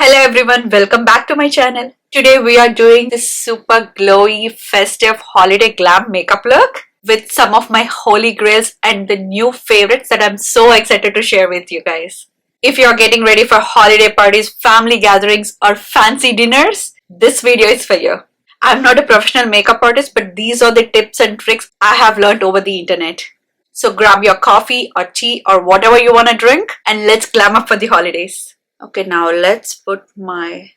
Hello everyone, welcome back to my channel. Today we are doing this super glowy festive holiday glam makeup look with some of my holy grails and the new favorites that I'm so excited to share with you guys. If you're getting ready for holiday parties, family gatherings or fancy dinners, this video is for you. I'm not a professional makeup artist, but these are the tips and tricks I have learned over the internet. So grab your coffee or tea or whatever you want to drink and let's glam up for the holidays. Okay, now let's put my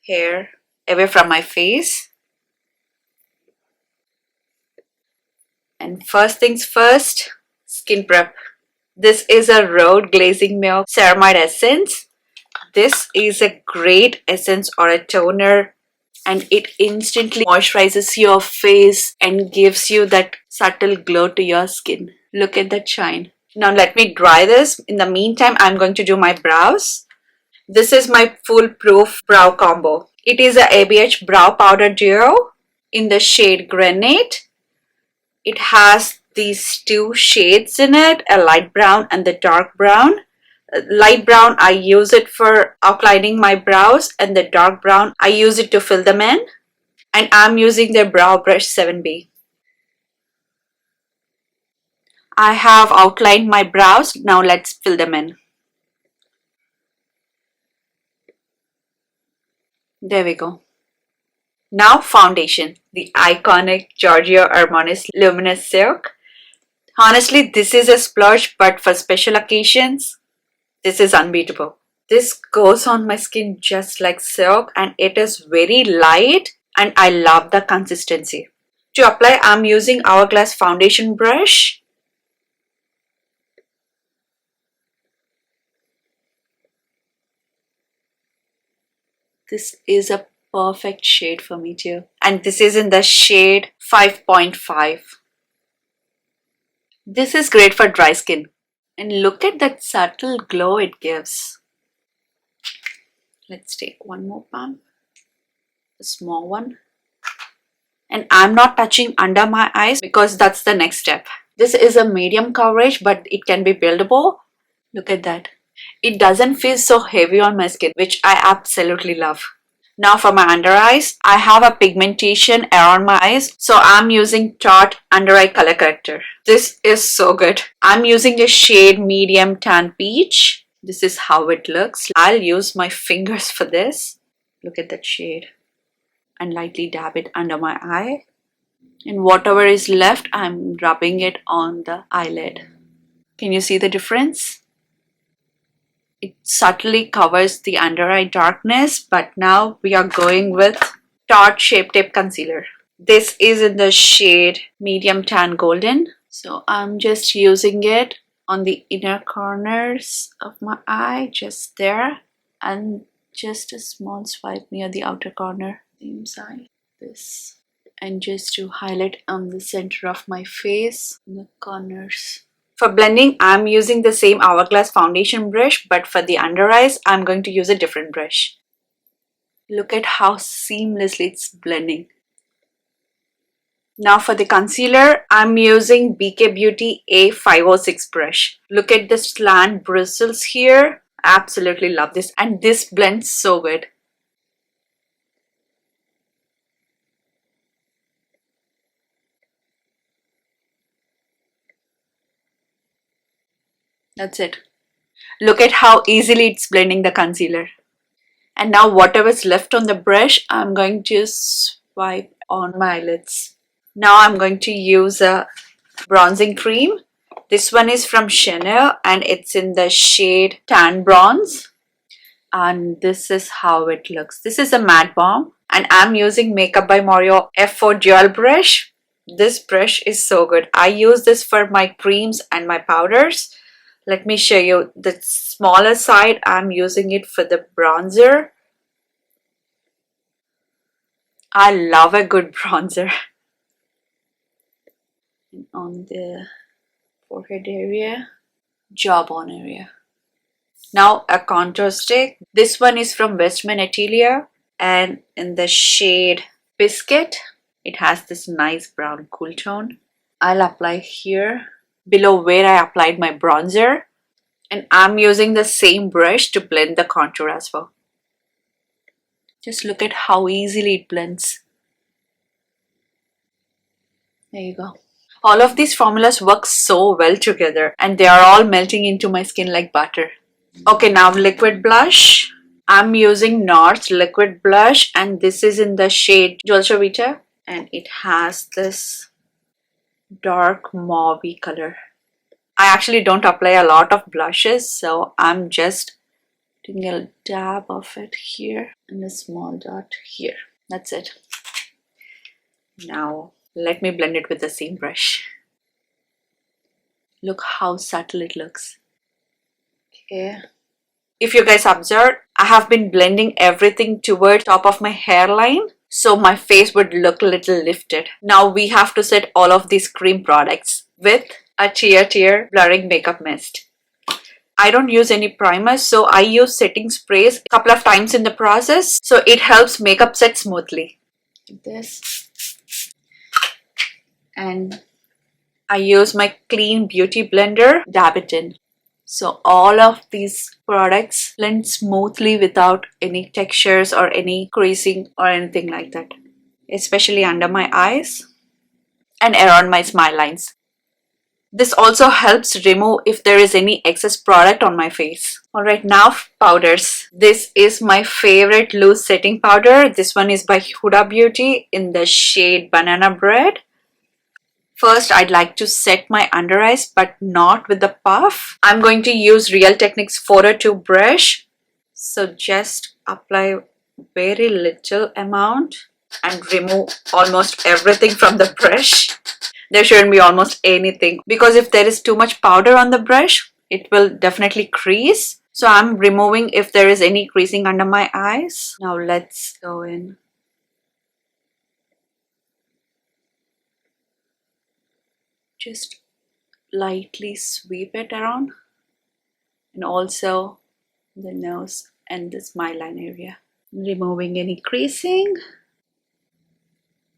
hair away from my face. And first things first, skin prep. This is a Road Glazing Milk Ceramide Essence. This is a great essence or a toner and it instantly moisturizes your face and gives you that subtle glow to your skin. Look at that shine. Now let me dry this. In the meantime, I'm going to do my brows. This is my foolproof brow combo. It is a ABH brow powder duo in the shade Granite. It has these two shades in it, a light brown and the dark brown. Light brown, I use it for outlining my brows, and the dark brown, I use it to fill them in. And I'm using the Brow Brush 7B. I have outlined my brows. Now let's fill them in. There we go. Now foundation, the iconic Giorgio Armani's Luminous Silk. Honestly, this is a splurge, but for special occasions, this is unbeatable. This goes on my skin just like silk and it is very light and I love the consistency. To apply, I'm using Hourglass foundation brush. This is a perfect shade for me too. And this is in the shade 5.5. This is great for dry skin. And look at that subtle glow it gives. Let's take one more pump. A small one. And I'm not touching under my eyes because that's the next step. This is a medium coverage, but it can be buildable. Look at that. It doesn't feel so heavy on my skin, which I absolutely love. Now for my under eyes, I have a pigmentation around my eyes, so I'm using Tarte Under Eye Color Corrector. This is so good. I'm using the shade Medium Tan Peach. This is how it looks. I'll use my fingers for this. Look at that shade. And lightly dab it under my eye. And whatever is left, I'm rubbing it on the eyelid. Can you see the difference? It subtly covers the under eye darkness, but now we are going with Tarte Shape Tape Concealer. This is in the shade Medium Tan Golden. So I'm just using it on the inner corners of my eye, just there, and just a small swipe near the outer corner, same side, this. And just to highlight on the center of my face, in the corners. For blending, I'm using the same Hourglass foundation brush, but for the under eyes, I'm going to use a different brush. Look at how seamlessly it's blending. Now for the concealer, I'm using BK Beauty A506 brush. Look at the slant bristles here. I absolutely love this, and this blends so good. That's it. Look at how easily it's blending the concealer. And now whatever's left on the brush, I'm going to swipe on my eyelids. Now I'm going to use a bronzing cream. This one is from Chanel and it's in the shade Tan Bronze. And this is how it looks. This is a matte balm and I'm using Makeup by Mario F4 dual brush. This brush is so good. I use this for my creams and my powders. Let me show you the smaller side. I'm using it for the bronzer. I love a good bronzer. And on the forehead area, jawbone area. Now a contour stick. This one is from Westman Atelier and in the shade Biscuit. It has this nice brown cool tone. I'll apply here below where I applied my bronzer, and I'm using the same brush to blend the contour as well. Just look at how easily it blends. There you go. All of these formulas work so well together and they are all melting into my skin like butter. Okay, now liquid blush. I'm using North liquid blush and this is in the shade Dolce Vita and it has this dark mauve color. I actually don't apply a lot of blushes, so I'm just doing a dab of it here and a small dot here. That's it. Now let me blend it with the same brush. Look how subtle it looks. Okay. If you guys observe, I have been blending everything toward top of my hairline so my face would look a little lifted. Now we have to set all of these cream products with a Tear blurring makeup mist. I don't use any primers, so I use setting sprays a couple of times in the process so it helps makeup set smoothly. This. And I use my clean beauty blender, dab it in. So all of these products blend smoothly without any textures or any creasing or anything like that. Especially under my eyes and around my smile lines. This also helps remove if there is any excess product on my face. Alright, now powders. This is my favorite loose setting powder. This one is by Huda Beauty in the shade Banana Bread. First, I'd like to set my under eyes, but not with the puff. I'm going to use Real Techniques 402 brush. So just apply very little amount and remove almost everything from the brush. There shouldn't be almost anything because if there is too much powder on the brush, it will definitely crease. So I'm removing if there is any creasing under my eyes. Now let's go in. Just lightly sweep it around and also the nose and the smile line area, removing any creasing.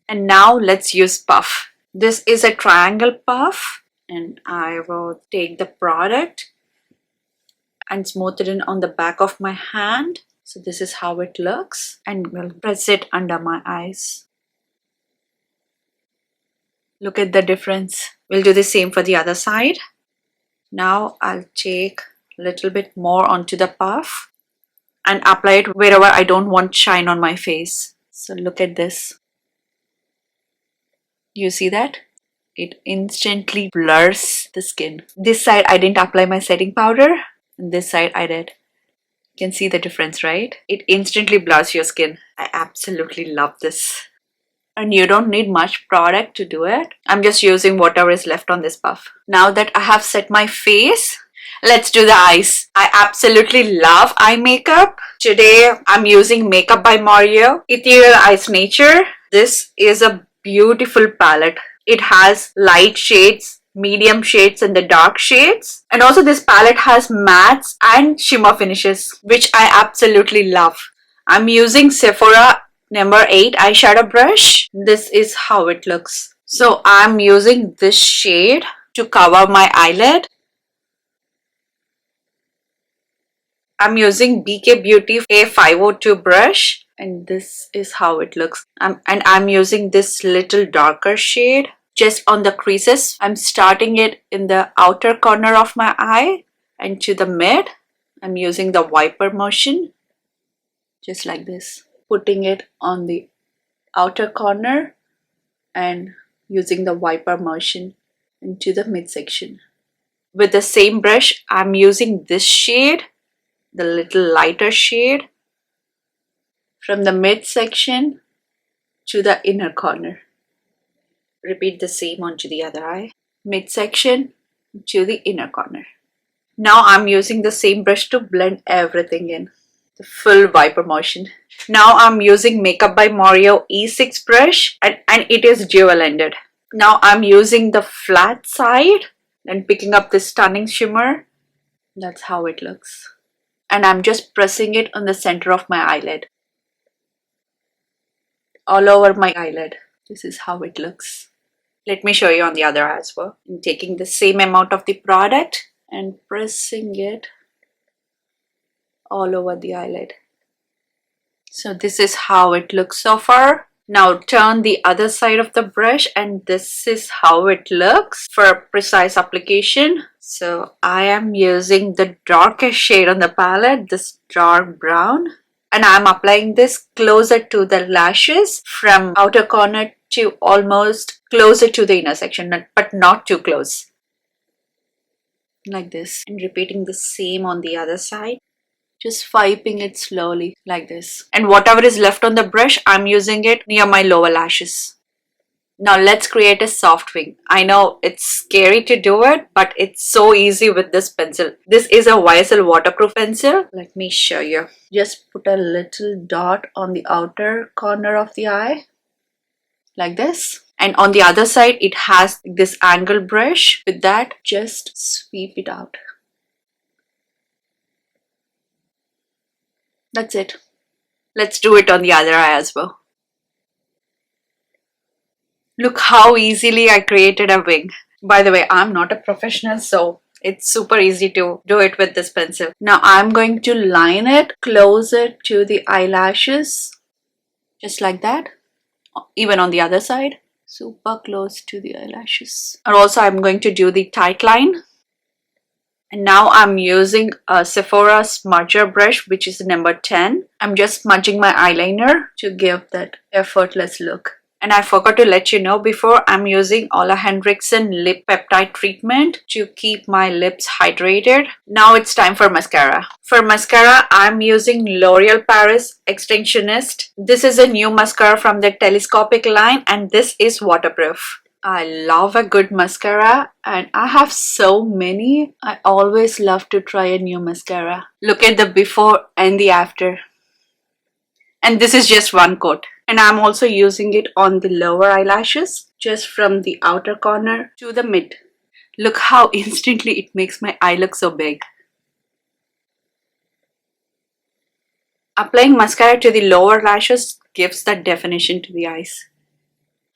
And now let's use puff. This is a triangle puff and I will take the product and smooth it in on the back of my hand. So this is how it looks and we'll press it under my eyes. Look at the difference. We'll do the same for the other side. Now I'll take a little bit more onto the puff and apply it wherever I don't want shine on my face. So look at this. You see that? It instantly blurs the skin. This side I didn't apply my setting powder and this side I did. You can see the difference, right? It instantly blurs your skin. I absolutely love this. And you don't need much product to do it. I'm just using whatever is left on this puff. Now that I have set my face, let's do the eyes. I absolutely love eye makeup. Today I'm using Makeup by Mario Ethereal Eyes Nature. This is a beautiful palette. It has light shades, medium shades and the dark shades. And also this palette has mattes and shimmer finishes, which I absolutely love. I'm using Sephora number 8 eyeshadow brush. This is how it looks. So I'm using this shade to cover my eyelid. I'm using BK Beauty A502 brush and this is how it looks. And I'm using this little darker shade just on the creases. I'm starting it in the outer corner of my eye and to the mid. I'm using the wiper motion just like this. Putting it on the outer corner and using the wiper motion into the midsection. With the same brush, I'm using this shade, the little lighter shade, from the midsection to the inner corner. Repeat the same onto the other eye. Midsection to the inner corner. Now I'm using the same brush to blend everything in. The full wiper motion. Now I'm using Makeup by Mario E6 brush and it is dual ended. Now I'm using the flat side and picking up this stunning shimmer. That's how it looks. And I'm just pressing it on the center of my eyelid. All over my eyelid. This is how it looks. Let me show you on the other eye as well. I'm taking the same amount of the product and pressing it all over the eyelid. So this is how it looks so far. Now turn the other side of the brush and this is how it looks for precise application. So I am using the darkest shade on the palette, this dark brown. And I'm applying this closer to the lashes from outer corner to almost closer to the inner section, but not too close. Like this. And repeating the same on the other side. Just swiping it slowly like this. And whatever is left on the brush, I'm using it near my lower lashes. Now let's create a soft wing. I know it's scary to do it, but it's so easy with this pencil. This is a YSL waterproof pencil. Let me show you. Just put a little dot on the outer corner of the eye. Like this. And on the other side, it has this angle brush. With that, just sweep it out. That's it. Let's do it on the other eye as well. Look how easily I created a wing. By the way, I'm not a professional, so it's super easy to do it with this pencil. Now I'm going to line it closer to the eyelashes. Just like that. Even on the other side. Super close to the eyelashes. And also I'm going to do the tight line. And now I'm using a Sephora smudger brush, which is number 10. I'm just smudging my eyeliner to give that effortless look. And I forgot to let you know before, I'm using Ola Henriksen lip peptide treatment to keep my lips hydrated. Now it's time for mascara. For mascara, I'm using L'Oreal Paris Extensionist. This is a new mascara from the telescopic line and this is waterproof. I love a good mascara and I have so many. I always love to try a new mascara. Look at the before and the after. And this is just one coat. And I'm also using it on the lower eyelashes, just from the outer corner to the mid. Look how instantly it makes my eye look so big. Applying mascara to the lower lashes gives that definition to the eyes.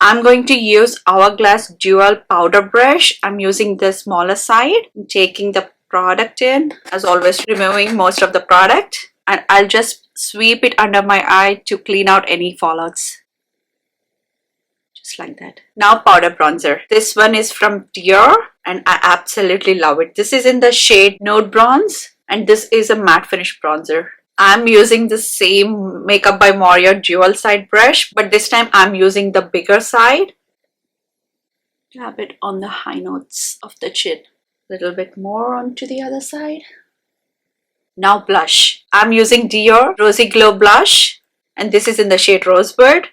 I'm going to use Hourglass Dual Powder Brush. I'm using the smaller side, taking the product in, as always removing most of the product. And I'll just sweep it under my eye to clean out any fallouts. Just like that. Now powder bronzer. This one is from Dior and I absolutely love it. This is in the shade Nude Bronze and this is a matte finish bronzer. I'm using the same Makeup by Moria dual side brush, but this time I'm using the bigger side. Dab it on the high notes of the chin. A little bit more onto the other side. Now blush. I'm using Dior Rosy Glow Blush and this is in the shade Rosebud.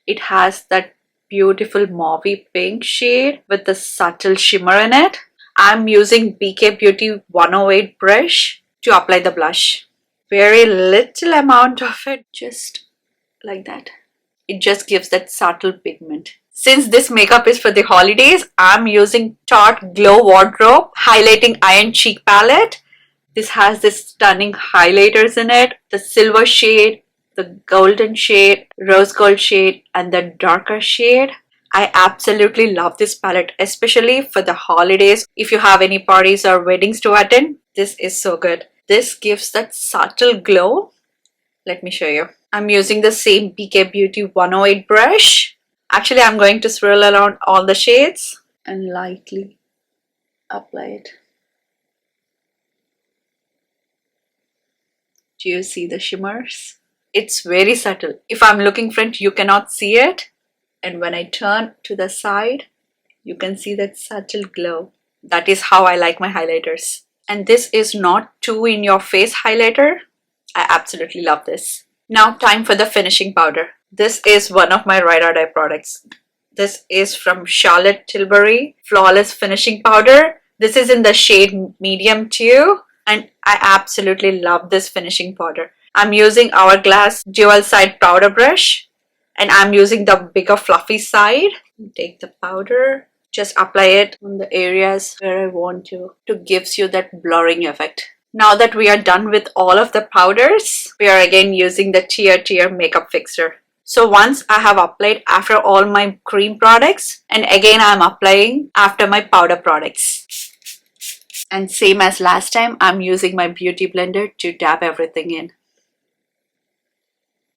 It has that beautiful mauvey pink shade with the subtle shimmer in it. I'm using BK Beauty 108 brush to apply the blush. Very little amount of it, just like that. It just gives that subtle pigment. Since this makeup is for the holidays, I'm using Tarte Glow Wardrobe Highlighting Iron Cheek Palette. This has this stunning highlighters in it, the silver shade, the golden shade, rose gold shade, and the darker shade. I absolutely love this palette, especially for the holidays. If you have any parties or weddings to attend, this is so good. This gives that subtle glow. Let me show you. I'm using the same BK Beauty 108 brush. Actually, I'm going to swirl around all the shades and lightly apply it. Do you see the shimmers? It's very subtle. If I'm looking front, you cannot see it. And when I turn to the side, you can see that subtle glow. That is how I like my highlighters. And this is not too in your face highlighter. I absolutely love this. Now time for the finishing powder. This is one of my Ride or Die products. This is from Charlotte Tilbury Flawless Finishing Powder. This is in the shade medium too. And I absolutely love this finishing powder. I'm using Hourglass Dual Side Powder Brush. And I'm using the bigger fluffy side. Take the powder. Just apply it on the areas where I want to gives you that blurring effect. Now that we are done with all of the powders, we are again using the Tier makeup fixer. So once I have applied after all my cream products, and again I'm applying after my powder products. And same as last time, I'm using my beauty blender to dab everything in.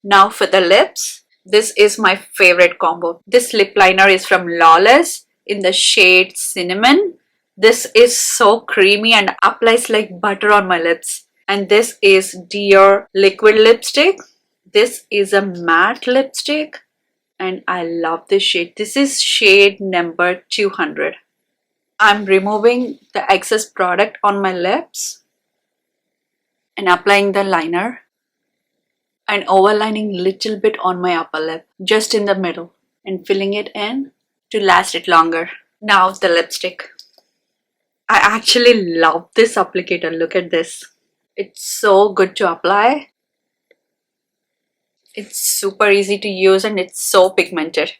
Now for the lips. This is my favorite combo. This lip liner is from Lawless in the shade Cinnamon. This is so creamy and applies like butter on my lips. And this is Dior liquid lipstick. This is a matte lipstick and I love this shade. This is shade number 200. I'm removing the excess product on my lips and applying the liner and overlining little bit on my upper lip, just in the middle, and filling it in to last it longer. Now the lipstick. I actually love this applicator. Look at this. It's so good to apply. It's super easy to use and it's so pigmented.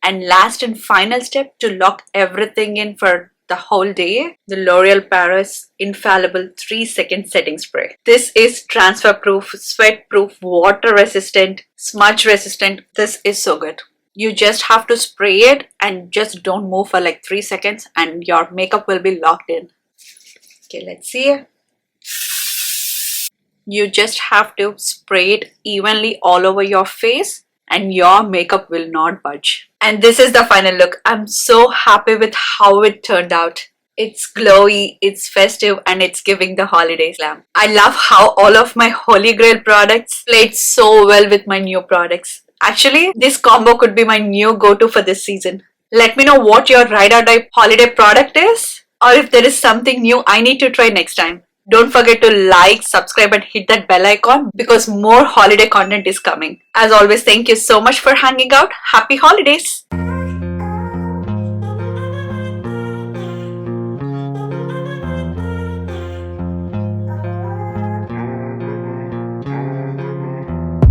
And last and final step to lock everything in for the whole day, the L'Oreal Paris Infallible 3-second setting spray. This is transfer proof, sweat proof, water resistant, smudge resistant. This is so good. You just have to spray it and just don't move for like 3 seconds and your makeup will be locked in. Okay, let's see. You just have to spray it evenly all over your face and your makeup will not budge. And this is the final look. I'm so happy with how it turned out. It's glowy, it's festive, and it's giving the holiday glam. I love how all of my Holy Grail products played so well with my new products. Actually, this combo could be my new go-to for this season. Let me know what your ride or die holiday product is, or if there is something new I need to try next time. Don't forget to like, subscribe and hit that bell icon because more holiday content is coming. As always, thank you so much for hanging out. Happy holidays!